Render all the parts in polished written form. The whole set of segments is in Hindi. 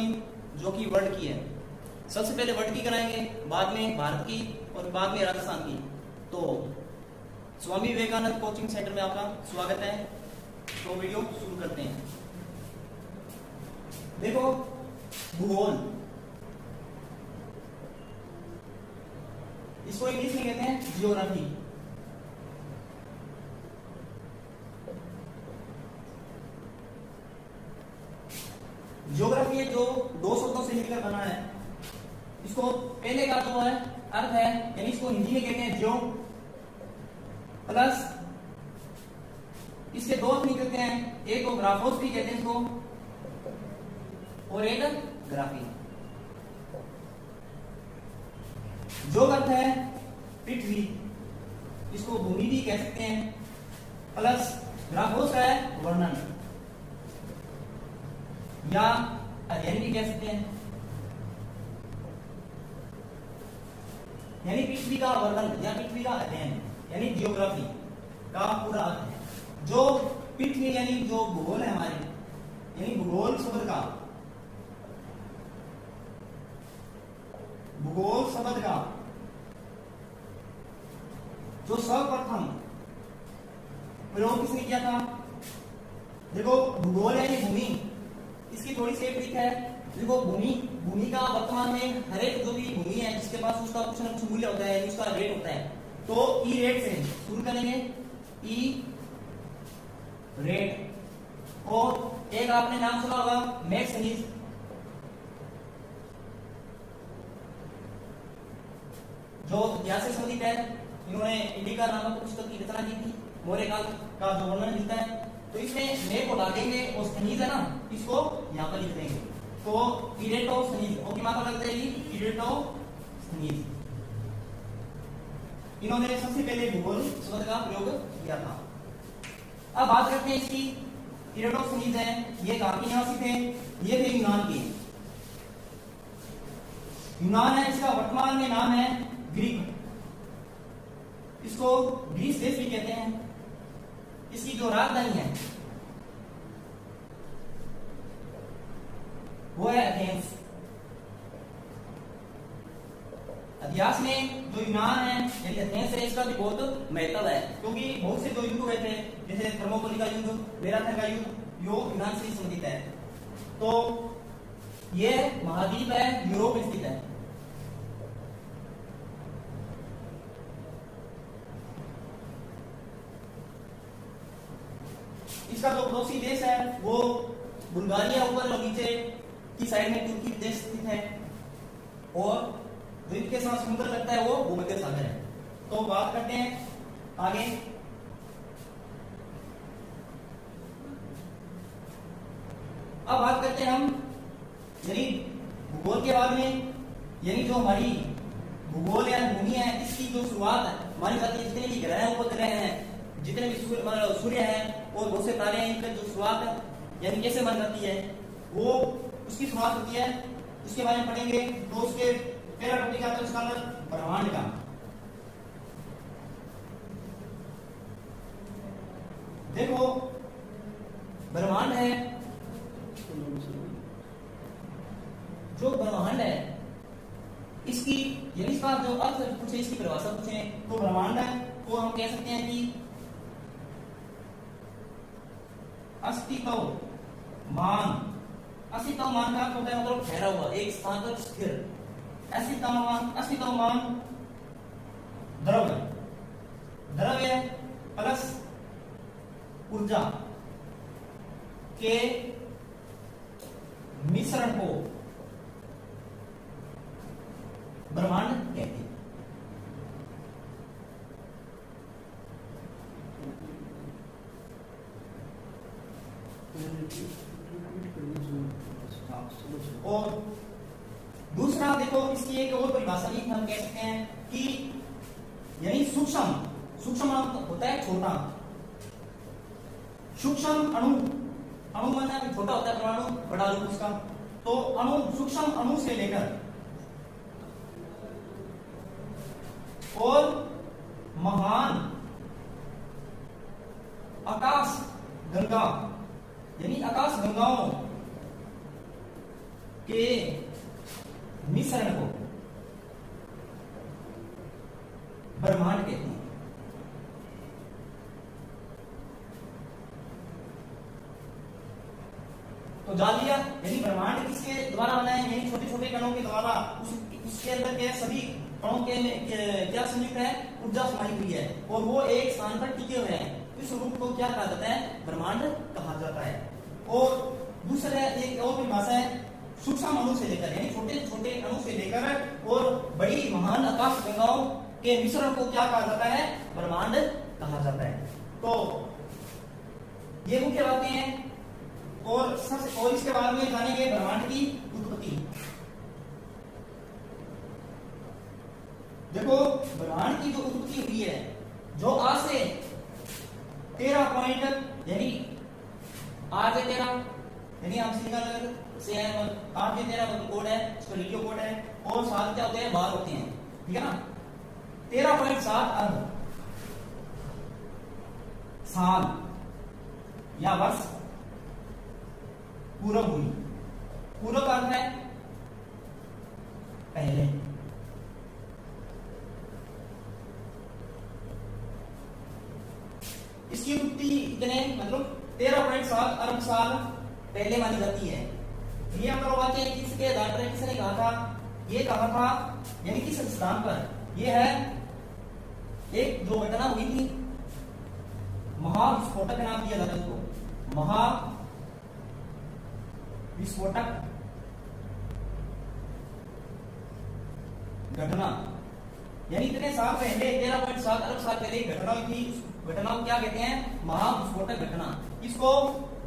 कोचिंग जो कि वर्ल्ड की है। सबसे पहले वर्ल्ड की कराएंगे, बाद में भारत की और बाद में राजस्थान की। तो स्वामी विवेकानंद कोचिंग सेंटर में आपका स्वागत है। तो वीडियो शुरू करते हैं। देखो, भूगोल, इसको इंग्लिश में कहते हैं जियोग्राफी। जियोग्राफी है जो दो शब्दों से मिलकर बना है। इसको पहले का जो है अर्थ है, यानी इसको हिंदी में कहते हैं जियो, प्लस इसके दो अर्थ निकलते हैं, एक को ग्राफोस भी कहते हैं इसको, और एक ग्राफी। जो अर्थ है पृथ्वी, इसको भूमि भी कह सकते हैं, प्लस ग्राफोस है वर्णन या अध्ययन भी कह सकते हैं, यानी पृथ्वी का वर्णन या पृथ्वी का अध्ययन, यानी जियोग्राफी का पूरा अर्थ है। जो पृथ्वी यानी जो भूगोल है हमारे, यानी भूगोल शब्द का, भूगोल शब्द का जो सर्वप्रथम प्रयोग किसने किया था? देखो, भूगोल यानी भूमि, इसकी थोड़ी सी ट्रिक है। देखो, भूमि का वर्तमान में हर एक जो भी भूमि है जिसके पास उसका कुछ ना कुछ मूल्य होता है, उसका रेट होता है। तो ई रेट से शुरू करेंगे, ई रेट। और एक आपने नाम सुना होगा मैक्सनीज, जो इतिहास से संबंधित है। इन्होंने इंडिका नामक पुस्तक की रचना की थी, मौर्य काल का जो वर्णन मिलता है। तो इसमें मे को डालेंगे और स्नीज है ना, इसको यहाँ पर लिख देंगे। तो पीरियड ऑफ स्नीज, और की मात्रा लग जाएगी पीरियड ऑफ स्नीज। इन्होंने सबसे पहले भूगोल शब्द का प्रयोग किया था। अब बात करते हैं इसकी। पीरियड ऑफ स्नीज है, ये कहाँ के निवासी थे? ये थे यूनान के। यूनान है, इसका वर्तमान में नाम है ग्रीक, इसको ग्रीस देश भी कहते हैं। इसकी जो राजधानी है वो है एथेंस। इतिहास में जो यूनान है यानी एथेंस है, इसका भी बहुत महत्व है, क्योंकि बहुत से जो युद्ध हुए थे, जैसे थर्मोपिला का युद्ध, मैराथन का युद्ध, यो यूनान से संबंधित है। तो ये महाद्वीप है, यूरोप में स्थित है। इसका जो पड़ोसी देश है वो बुल्गारिया, ऊपर और नीचे की साइड में तुर्की देश स्थित है, और जो इनके साथ समुद्र लगता है वो भूमध्य सागर है। तो बात करते हैं आगे। अब बात करते हैं हम यानी भूगोल के बाद में, यानी जो हमारी भूगोल या भूमि है, इसकी जो शुरुआत है मानी जाती है, जितने भी ग्रह उपग्रह हैं, जितने भी सूर्य है और बहुत से तारे हैं, इनका जो शुरुआत है यानी कैसे बन जाती है, वो उसकी शुरुआत होती है। उसके बारे में पढ़ेंगे। तो उसके पहला टॉपिक आता है उसका ब्रह्मांड का। देखो, ब्रह्मांड है, जो ब्रह्मांड है इसकी यानी इसका जो अर्थ पूछे, इसकी परिभाषा पूछे, तो ब्रह्मांड को हम कह सकते हैं कि अस्तित्वमान। अस्तित्वमान का होता है मतलब ठहरा हुआ, एक स्थान पर स्थिर। अस्तित्वमान द्रव्य, द्रव्य प्लस ऊर्जा के मिश्रण को ब्रह्मांड कहते हैं। और दूसरा देखो, इसकी एक और परिभाषा भी हम कह सकते हैं कि यानी सूक्ष्म होता है छोटा, सूक्ष्म अणु माना छोटा होता है, परमाणु बड़ा रूप उसका। तो अणु, सूक्ष्म अणु से लेकर और महान आकाश गंगा यानी आकाश गंगाओं के मिश्रण को ब्रह्मांड कहते हैं। तो जान लिया, यानी ब्रह्मांड किसके द्वारा बना है, यानी छोटे छोटे कणों के द्वारा। उसके अंदर क्या सभी कणों के क्या संयुक्त है, ऊर्जा समाई हुई है और वो एक स्थान पर टिके हुए हैं। इस रूप को क्या कहा जाता है, ब्रह्मांड कहा जाता है। और दूसरा एक और परिभाषा है, सूक्ष्म अणु से लेकर, यानी छोटे छोटे अणु से लेकर और बड़ी महान आकाश गंगाओं के मिश्रण को क्या कहा जाता है, ब्रह्मांड कहा जाता है। तो ये मुख्य बातें हैं। और इसके बारे में जानेंगे ब्रह्मांड की उत्पत्ति। देखो, ब्रह्मांड की जो उत्पत्ति हुई है, जो आज से 13 पॉइंट, यानी आज है 13, यानी हम श्रीनगर से है, आज भी 13 कोड है, इसका रेडियो कोड है, और साल क्या होते हैं, 12 होते हैं, ठीक है ना। 13.7 अरब साल या वर्ष पूर्व हुई। पूर्व का अर्थ है पहले। इसकी उत्पत्ति कितने, मतलब 13.7 अरब साल पहले मानी जाती है। ये अगर वाक्य किसके आधार पर, किसने कहा था, ये कहा था, यानी किस स्थान पर, ये है एक जो घटना हुई थी, महाविस्फोटक नाम दिया जाता है उसको, महाविस्फोटक, घटना, यानी इतने साल पहले 13.7 अरब साल पहले घटना हुई थी। उस घटना को क्या कहते हैं, महाविस्फोटक घटना। इसको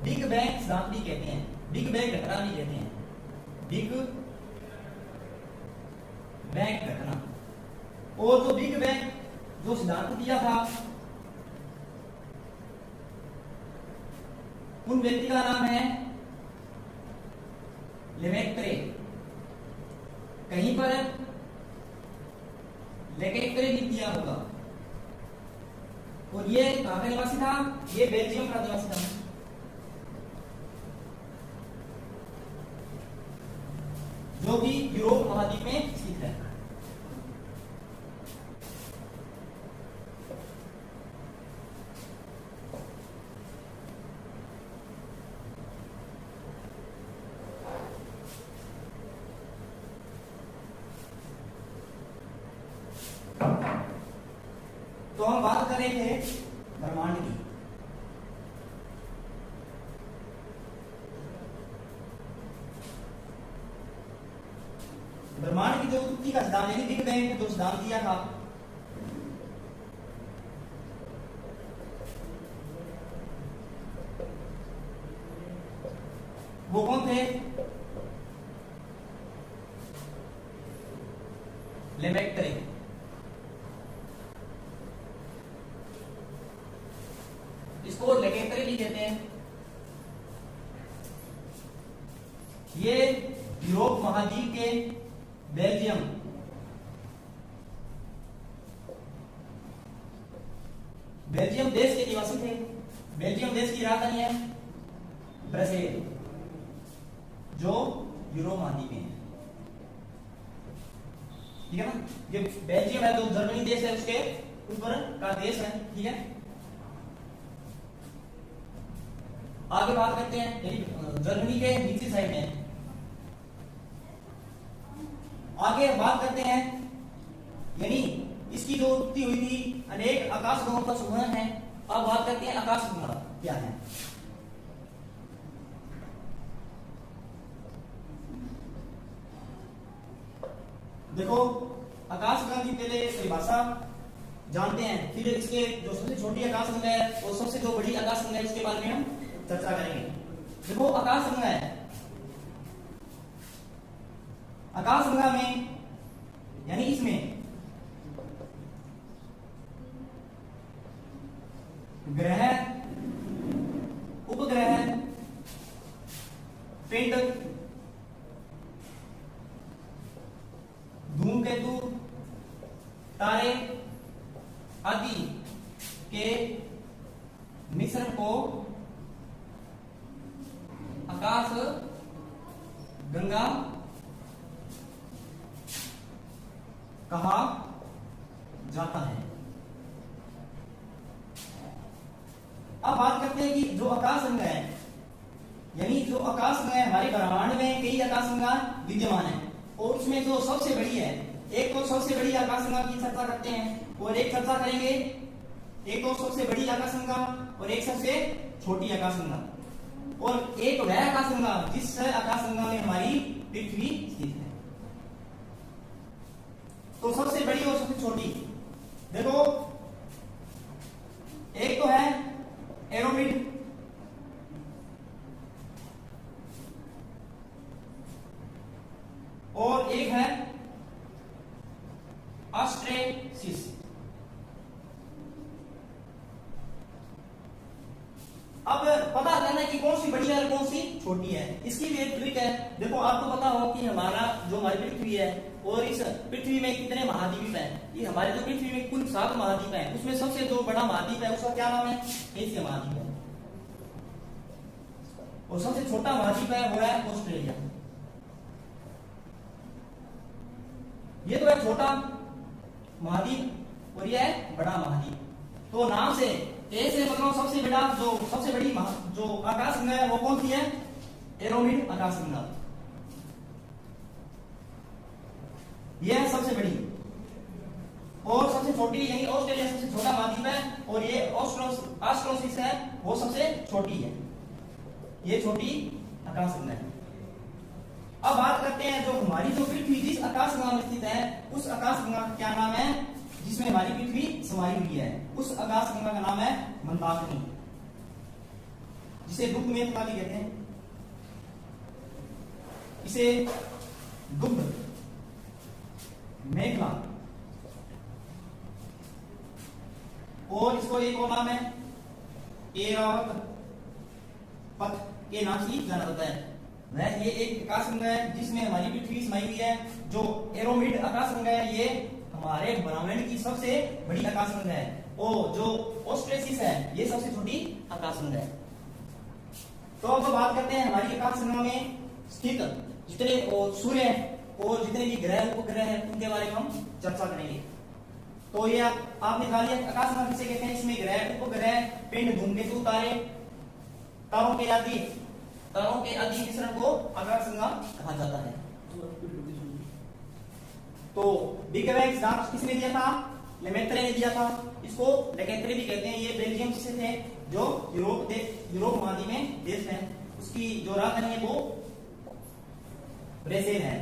बिग बैंग सिद्धांत भी कहते हैं, बिग बैंग घटना भी कहते हैं, बिग बैंग घटना। और जो बिग बैंग जो सिद्धांत दिया था, उन व्यक्ति का नाम है लेमेत्रे। कहीं पर लेमेत्रे भी दिया होगा। और ये कहां का निवासी था, ये बेल्जियम का निवासी था, जो कि यूरोप महाद्वीप में स्थित है। तो हम बात कर रहे थे ब्रह्मांड की। ब्रह्मांड की जो उत्पत्ति का सिद्धांत, यानी बिग बैंग जो सिद्धांत दिया था, वो कौन थे, लेमेत्रे। इसको लेमेत्रे भी कहते हैं। ये यूरोप महाद्वीप के बेल्जियम देश के निवासी थे। बेल्जियम देश की राजधानी है ब्रसेल, जो यूरोप महाद्वीप में है, ठीक है ना। ये बेल्जियम है, जो जर्मनी देश है उसके ऊपर का देश है, ठीक है। आगे बात करते हैं, जर्मनी के नीचे साइड में। आगे बात करते हैं, यानी इसकी जो उत्पत्ति हुई थी, अनेक आकाश गंगों का समूह है। अब बात करते हैं आकाश गंगा क्या है। देखो, आकाश गंगा की पहले परिभाषा जानते हैं, फिर इसके जो सबसे छोटी आकाश गंगा है और सबसे जो बड़ी आकाश गंगा है उसके बारे में हम चर्चा करेंगे। देखो, आकाश गंगा है, आकाश गंगा में, यानी इसमें ग्रह, उपग्रह, पिंड, धूमकेतु, तारे आदि के मिश्रण को आकाश गंगा कहा जाता है। अब बात करते हैं कि जो आकाश गंगा है, यानी जो आकाश गंगा है, हमारे ब्रह्मांड में कई आकाश गंगा विद्यमान है और उसमें जो सबसे बड़ी है, एक तो सबसे बड़ी आकाश गंगा की चर्चा करते हैं और एक चर्चा करेंगे, एक तो सबसे बड़ी आकाश गंगा और एक सबसे छोटी आकाश गंगा, और एक वह आकाश गंगा जिस आकाश गंगा में हमारी पृथ्वी स्थित है। तो सबसे बड़ी और सबसे छोटी देखो, एक तो है एरोमिड, और एक है एस्ट्रेसिस। अब पता करना है कि कौन सी बड़ी है और कौन सी छोटी है। इसकी भी एक ट्रिक है। देखो आपको पता हो कि हमारा जो हमारी पृथ्वी है और इस पृथ्वी में कितने महाद्वीप हैं। ये हमारे जो पृथ्वी में कुल 7 महाद्वीप हैं, उसमें सबसे जो बड़ा महाद्वीप है उसका क्या नाम है? एशिया महाद्वीप है। और सबसे छोटा महाद्वीप है वो है ऑस्ट्रेलिया। ये तो है छोटा महाद्वीप और ये है बड़ा महाद्वीप। तो नाम से ए से मतलब सबसे बड़ा जो सबसे बड़ी जो आकाश गंगा है वो कौन सी है? एरोमिड आकाश गंगा। ये है सबसे बड़ी। और सबसे छोटी यानी ऑस्ट्रेलिया सबसे छोटा महाद्वीप है और ये ऑस्ट्रोसिस है वो सबसे छोटी है। ये छोटी आकाश गंगा है। अब बात करते हैं जो हमारी जो पृथ्वी जिस आकाश गंगा में स्थित है उस आकाश गंगा का क्या नाम है जिसमें हमारी पृथ्वी समाई हुई है? उस आकाश गंगा का नाम है मंदाकिनी, जिसे दुग्ध मेखला भी कहते हैं। इसे दुग्ध मेखला, और इसको एक और नाम है एरावत पथ के नाम से जाना जाता है। वह ये एक आकाश गंगा है जिसमें हमारी पृथ्वी समाई हुई है। जो एरोमिड आकाश गंगा है ये हमारे ब्रह्मांड की सबसे बड़ी आकाश गंगा है और जो ऑस्ट्रेसिस है ये सबसे छोटी आकाश गंगा है। तो अब बात करते हैं हमारी आकाश गंगा में स्थित जितने सूर्य और जितने भी ग्रह उपग्रह हैं उनके बारे में हम चर्चा करेंगे। तो ये आपने खा लिया आकाश गंगा किसे कहते हैं? इसमें ग्रह उपग्रह पिंड धूमकेतु तारे तारों के आदि मिश्रण को आकाश गंगा कहा जाता है। तो बिग बैंग सिद्धांत किसने दिया था? लेमेत्रे ने दिया था। इसको लेकेंट्रे भी कहते हैं। ये बेल्जियम से थे जो यूरोप महाद्वीप में देश है। उसकी जो राजधानी है वो ब्रेजिल है।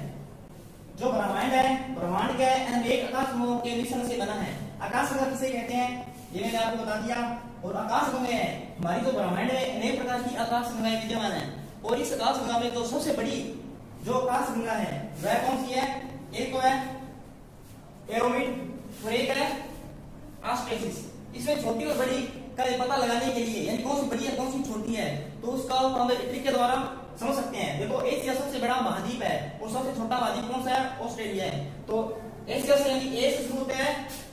जो ब्रह्मांड के अनेक आकाश गंगों के मिश्रण से बना है। आकाश गंगा किसे कहते हैं ये मैंने आपको बता दिया। और आकाश गंगा है हमारी जो ब्रह्मांड में अनेक प्रकार की आकाश गंगाएं विद्यमान है और इस आकाश गंगा में जो सबसे बड़ी जो आकाश गंगा है वह कौन सी है? एक तो है एरोमिड और एक है एस्ट्रेसिस। इसमें छोटी और बड़ी का पता लगाने के लिए यानी कौन सी बड़ी है कौन सी छोटी है तो उसका हम ट्रिक के द्वारा समझ सकते हैं। देखो एशिया सबसे बड़ा महाद्वीप है और सबसे छोटा महाद्वीप कौन सा है? ऑस्ट्रेलिया है। तो एशिया से यानी ए से शुरू होते हैं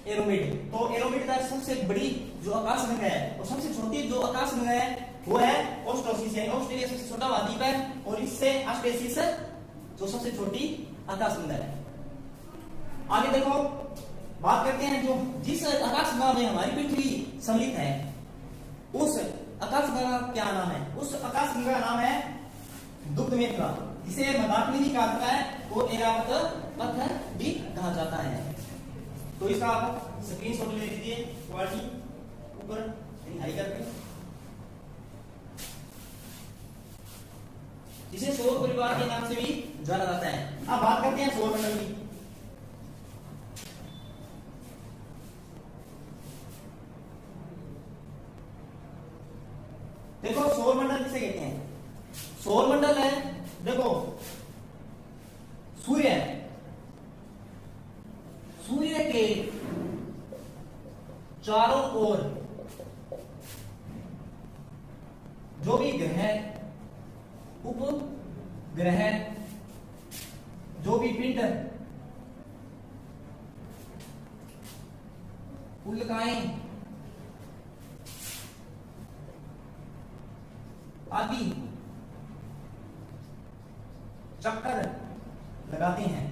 एरोमिड। तो एरोमिड का सबसे बड़ी जो आकाश गंगा है और सबसे छोटी जो आकाश गंगा है वो है ऑस्ट्रोसिस यानी ऑस्ट्रेलिया सबसे छोटा महाद्वीप है और इससे एस्ट्रेसिस जो सबसे छोटी आकाश गंगा है। आगे देखो बात करते हैं जो जिस आकाश गंगा में हमारी पृथ्वी सम्मिलित है उस आकाश गंगा का क्या नाम है? उस आकाश गंगा का नाम है दुग्ध मेखला, जिसे मंदाकिनी भी कहा जाता है और एरावत पथ भी कहा जाता है। तो इसका आप स्क्रीनशॉट ले लीजिए क्वालिटी ऊपर हाई करके। इसे सौर परिवार के नाम से भी जाना जाता है। अब बात करते हैं सौर मंडल की। देखो सौर मंडल किसे कहते हैं? सौर मंडल है देखो सूर्य के चारों ओर जो भी ग्रह उपग्रह जो भी पिंड उल्काएं आदि चक्कर लगाते हैं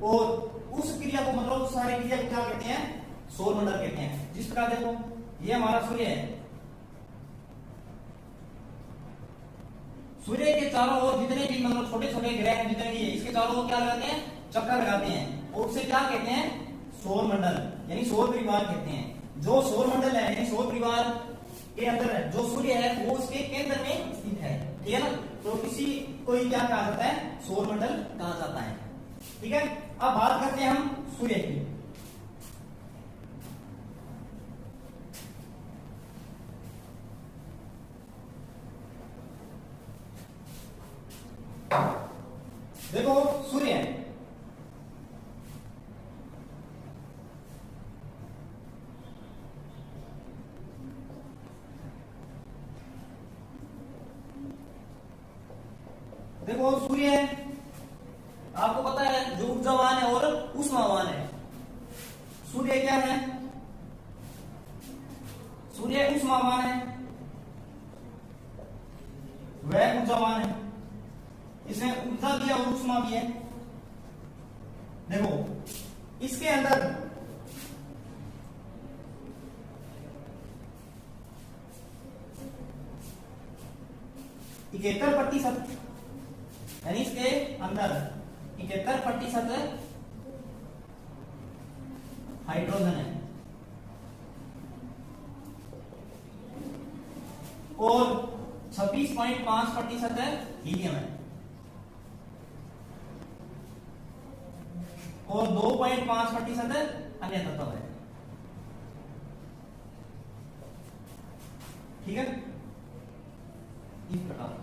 और उस क्रिया को मतलब उस सारे क्रिया को क्या कहते हैं, सौरमंडल कहते हैं। जिस प्रकार देखो ये हमारा सूर्य है, सूर्य के चारों ओर जितने भी मतलब छोटे छोटे ग्रह हैं जितने भी है, इसके चारों ओर क्या लगाते हैं, चक्कर लगाते हैं, और उसे क्या कहते हैं, सौरमंडल यानी सौर परिवार कहते हैं। जो सौरमंडल है यानी सौर परिवार के अंदर है, जो सूर्य है वो उसके केंद्र में स्थित है, ठीक है ना। तो इसी को ही क्या कहा जाता है, सौरमंडल कहा जाता है, ठीक है। अब बात करते हैं हम सूर्य की। देखो सूर्य देखो सूर्य आपको पता है जो ऊर्जावान है और ऊष्मावान है। सूर्य क्या है, सूर्य ऊष्मावान है, वह ऊर्जावान है, इसमें ऊर्जा भी है और ऊष्मा भी है। देखो इसके अंदर 71% यानी इसके अंदर 71% हाइड्रोजन है और 26.5% हीलियम है और 2.5% अन्य तत्व है, ठीक है। इस प्रकार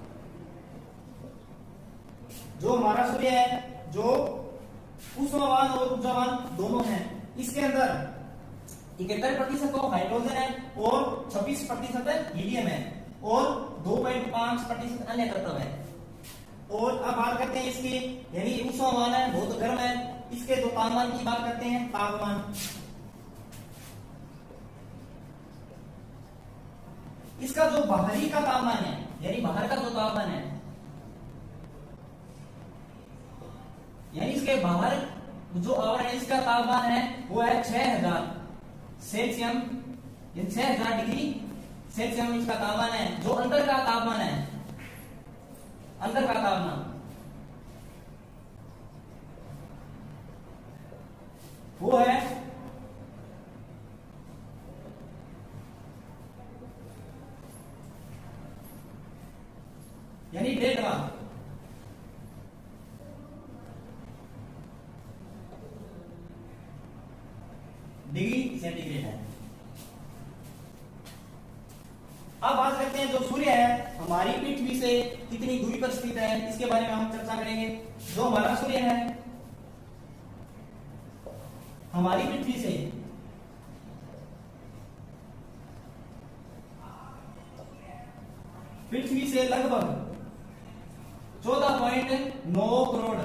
जो हमारा सूर्य है, जो ऊष्मावान और ऊर्जावान दोनों हैं, इसके अंदर 71% तो हाइड्रोजन है और 26% हीलियम है और 2.5% अन्य तत्व है। और अब बात करते हैं इसकी, यानी ऊष्मावान है, बहुत गर्म है, इसके जो तापमान की बात करते हैं, तापमान इसका जो बाहरी का तापमान है, यानी बाहर का जो तापमान है, यानी इसके बाहर जो आवरण है इसका तापमान है वो है 6000 सेल्सियम, 6000 डिग्री सेल्सियम इसका तापमान है। जो अंदर का तापमान है, अंदर का तापमान वो है यानी 1.5 डिग्री सेंटीग्रेड है। अब बात करते हैं जो सूर्य है हमारी पृथ्वी से कितनी दूरी पर स्थित है, इसके बारे में हम चर्चा करेंगे। जो हमारा सूर्य है हमारी पृथ्वी से लगभग 14.9 करोड़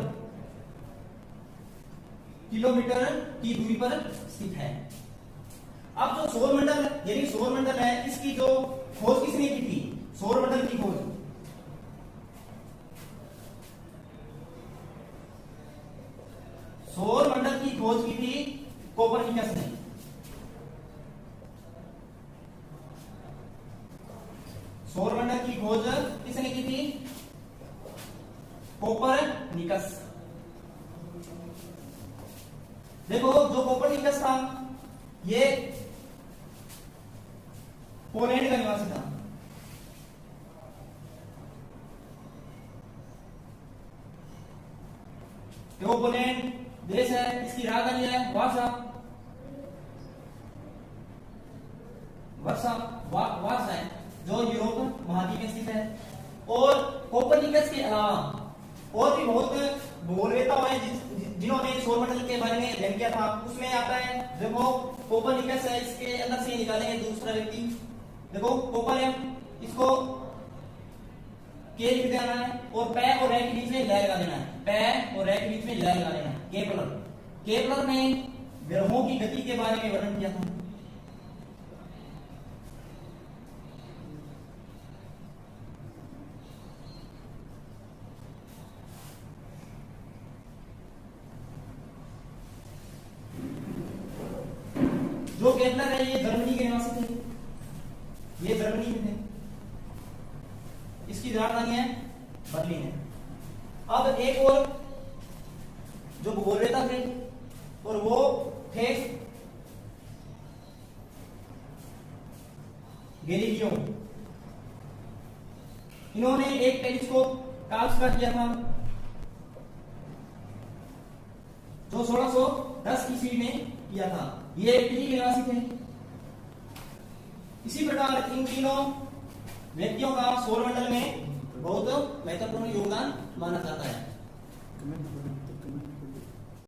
किलोमीटर की दूरी पर स्थित है। अब जो सौरमंडल यानी सौरमंडल है, इसकी जो खोज किसने की थी, सौरमंडल की खोज सौरमंडल की खोज की थी कोपरनिकस ने। सौरमंडल की खोज किसने की थी, कोपरनिकस। देखो जो कोपरनिकस था ये पोलैंड का निवासी था। देखो पोलैंड देश है, इसकी राजधानी है वार्सा। वार्सा है जो यूरोप महाद्वीप में स्थित है। और कोपरनिकस के अलावा और भी बहुत भूगोलवेत्ता हैं जिन्होंने सौरमंडल के बारे में अध्ययन किया था। उसमें आता है देखो कोपरनिकस है, इसके अंदर से निकालेंगे दूसरा व्यक्ति। देखो कोपर है, इसको के लिख देना है और पै और रे के बीच में लय लगा देना है, पै और रे के बीच में लय लगा देना है। केपलर ने ग्रहों की गति के बारे में वर्णन किया था। जो केपलर है ये जर्मनी के निवासी थे, ये जर्मनी में थे, इसकी राजधानी है बर्लिन है। अब एक और जो भूगोलवेता थे और वो थे गैलीलियो। इन्होंने एक टेलीस्कोप का आविष्कार किया था जो 1610 ईस्वी में किया था। ये इटली के निवासी थे। इसी प्रकार इन तीनों व्यक्तियों का सौरमंडल में बहुत महत्वपूर्ण योगदान माना जाता है।